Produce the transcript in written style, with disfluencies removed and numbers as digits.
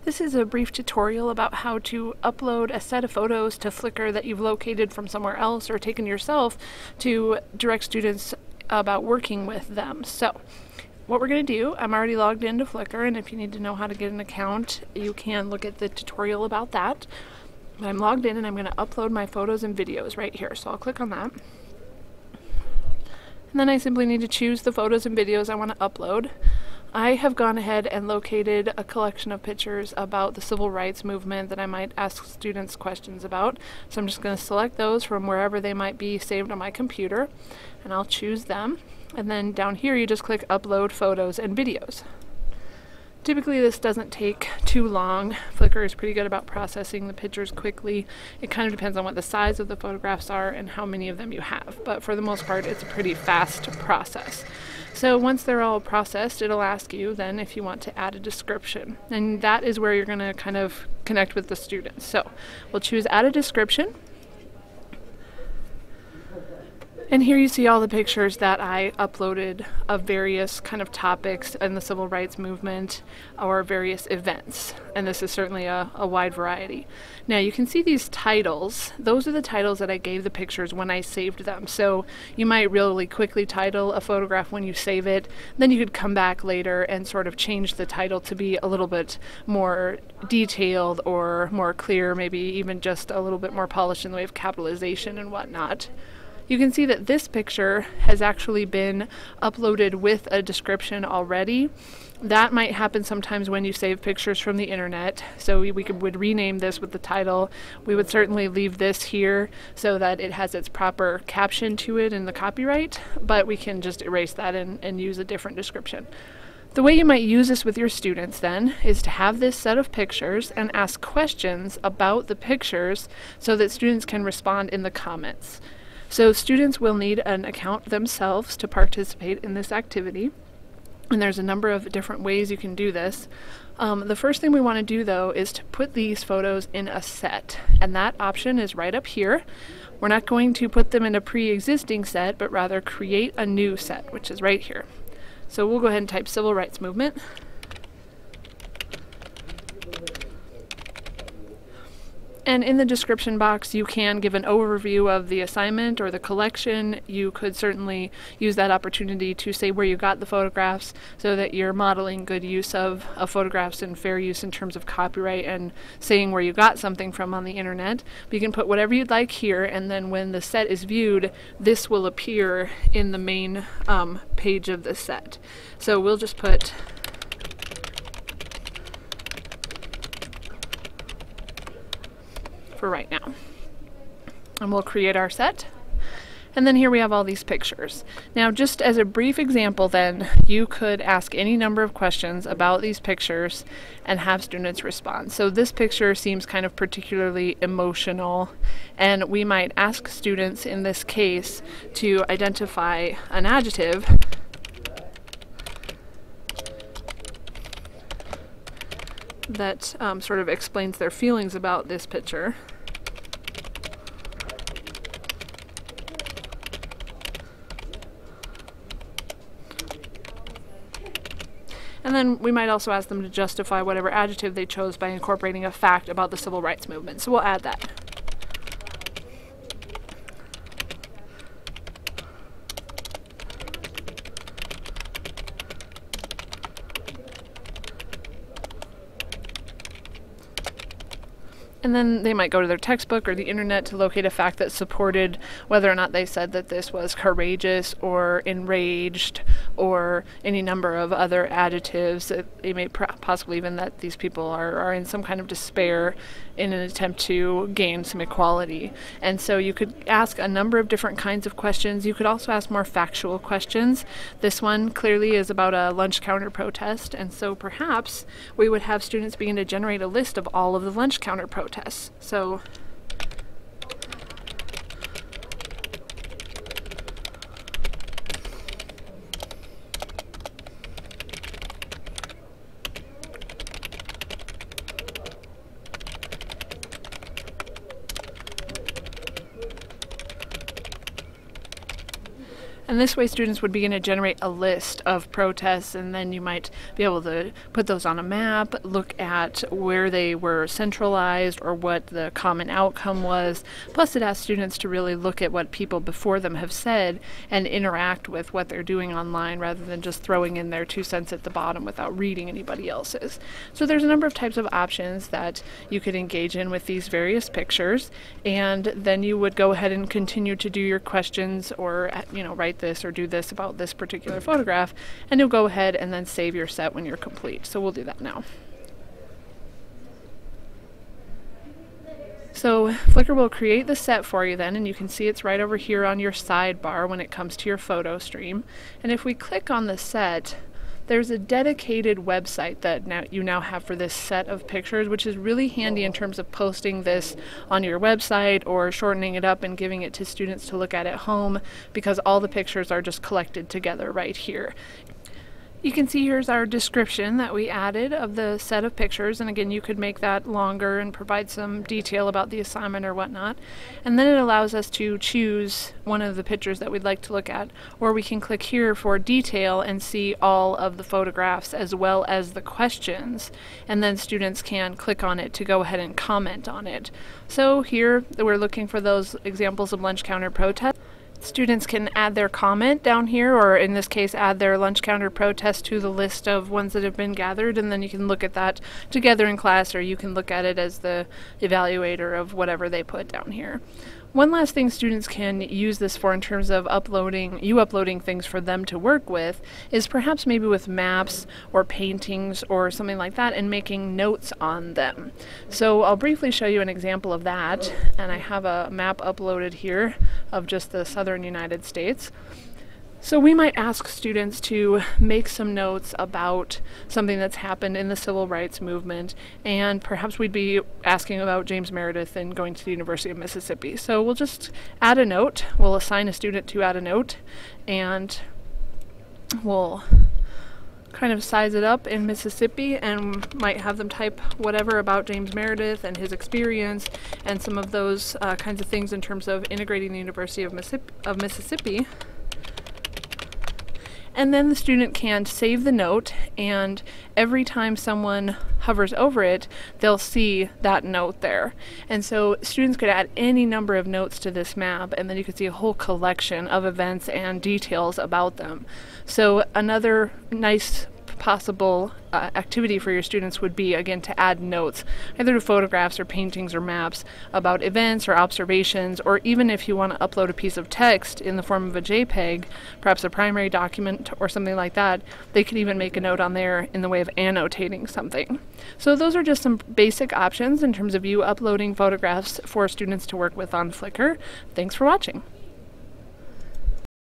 This is a brief tutorial about how to upload a set of photos to Flickr that you've located from somewhere else or taken yourself to direct students about working with them. So what we're going to do, I'm already logged into Flickr, and if you need to know how to get an account, you can look at the tutorial about that. But I'm logged in and I'm going to upload my photos and videos right here. So I'll click on that. And then I simply need to choose the photos and videos I want to upload. I have gone ahead and located a collection of pictures about the civil rights movement that I might ask students questions about. So I'm just going to select those from wherever they might be saved on my computer, and I'll choose them. And then down here you just click Upload Photos and Videos. Typically this doesn't take too long. Flickr is pretty good about processing the pictures quickly. It kind of depends on what the size of the photographs are and how many of them you have, but for the most part it's a pretty fast process. So once they're all processed, it'll ask you then if you want to add a description, and that is where you're going to kind of connect with the students. So we'll choose Add a Description. And here you see all the pictures that I uploaded of various kind of topics in the civil rights movement or various events. And this is certainly a wide variety. Now you can see these titles. Those are the titles that I gave the pictures when I saved them. So you might really quickly title a photograph when you save it. Then you could come back later and sort of change the title to be a little bit more detailed or more clear, maybe even just a little bit more polished in the way of capitalization and whatnot. You can see that this picture has actually been uploaded with a description already. That might happen sometimes when you save pictures from the internet. So we would rename this with the title. We would certainly leave this here so that it has its proper caption to it in the copyright, but we can just erase that and use a different description. The way you might use this with your students then is to have this set of pictures and ask questions about the pictures so that students can respond in the comments. So students will need an account themselves to participate in this activity, and there's a number of different ways you can do this. The first thing we want to do though is to put these photos in a set, and that option is right up here. We're not going to put them in a pre-existing set, but rather create a new set, which is right here. So we'll go ahead and type Civil Rights Movement. And in the description box, you can give an overview of the assignment or the collection. You could certainly use that opportunity to say where you got the photographs so that you're modeling good use of photographs and fair use in terms of copyright and saying where you got something from on the internet. But you can put whatever you'd like here, and then when the set is viewed, this will appear in the main page of the set. So we'll just put for right now. And we'll create our set. And then here we have all these pictures. Now just as a brief example then, you could ask any number of questions about these pictures and have students respond. So this picture seems kind of particularly emotional, and we might ask students in this case to identify an adjective that sort of explains their feelings about this picture. And then we might also ask them to justify whatever adjective they chose by incorporating a fact about the civil rights movement. So we'll add that. And then they might go to their textbook or the internet to locate a fact that supported whether or not they said that this was courageous or enraged or any number of other adjectives. They may possibly even that these people are in some kind of despair in an attempt to gain some equality. And so you could ask a number of different kinds of questions. You could also ask more factual questions. This one clearly is about a lunch counter protest, and so perhaps we would have students begin to generate a list of all of the lunch counter protests. So And this way students would begin to generate a list of protests, and then you might be able to put those on a map, look at where they were centralized or what the common outcome was. Plus it asks students to really look at what people before them have said and interact with what they're doing online rather than just throwing in their 2 cents at the bottom without reading anybody else's. So there's a number of types of options that you could engage in with these various pictures, and then you would go ahead and continue to do your questions or write this or do this about this particular photograph, and you'll go ahead and then save your set when you're complete. So we'll do that now. So Flickr will create the set for you then, and you can see it's right over here on your sidebar when it comes to your photo stream. And if we click on the set, there's a dedicated website that you now have for this set of pictures, which is really handy in terms of posting this on your website or shortening it up and giving it to students to look at home, because all the pictures are just collected together right here. You can see here's our description that we added of the set of pictures, and again you could make that longer and provide some detail about the assignment or whatnot. And then it allows us to choose one of the pictures that we'd like to look at, or we can click here for detail and see all of the photographs as well as the questions, and then students can click on it to go ahead and comment on it. So here we're looking for those examples of lunch counter protests. Students can add their comment down here, or in this case add their lunch counter protest to the list of ones that have been gathered, and then you can look at that together in class, or you can look at it as the evaluator of whatever they put down here. One last thing students can use this for in terms of uploading things for them to work with is perhaps maybe with maps or paintings or something like that, and making notes on them. So I'll briefly show you an example of that, and I have a map uploaded here of just the southern United States. So we might ask students to make some notes about something that's happened in the civil rights movement, and perhaps we'd be asking about James Meredith and going to the University of Mississippi. So we'll just add a note. We'll assign a student to add a note, and we'll kind of size it up in Mississippi and might have them type whatever about James Meredith and his experience and some of those kinds of things in terms of integrating the University of Mississippi. And then the student can save the note, and every time someone hovers over it, they'll see that note there. And so students could add any number of notes to this map, and then you could see a whole collection of events and details about them. So another nice possible activity for your students would be, again, to add notes, either to photographs or paintings or maps about events or observations, or even if you want to upload a piece of text in the form of a JPEG, perhaps a primary document or something like that, they could even make a note on there in the way of annotating something. So those are just some basic options in terms of you uploading photographs for students to work with on Flickr. Thanks for watching.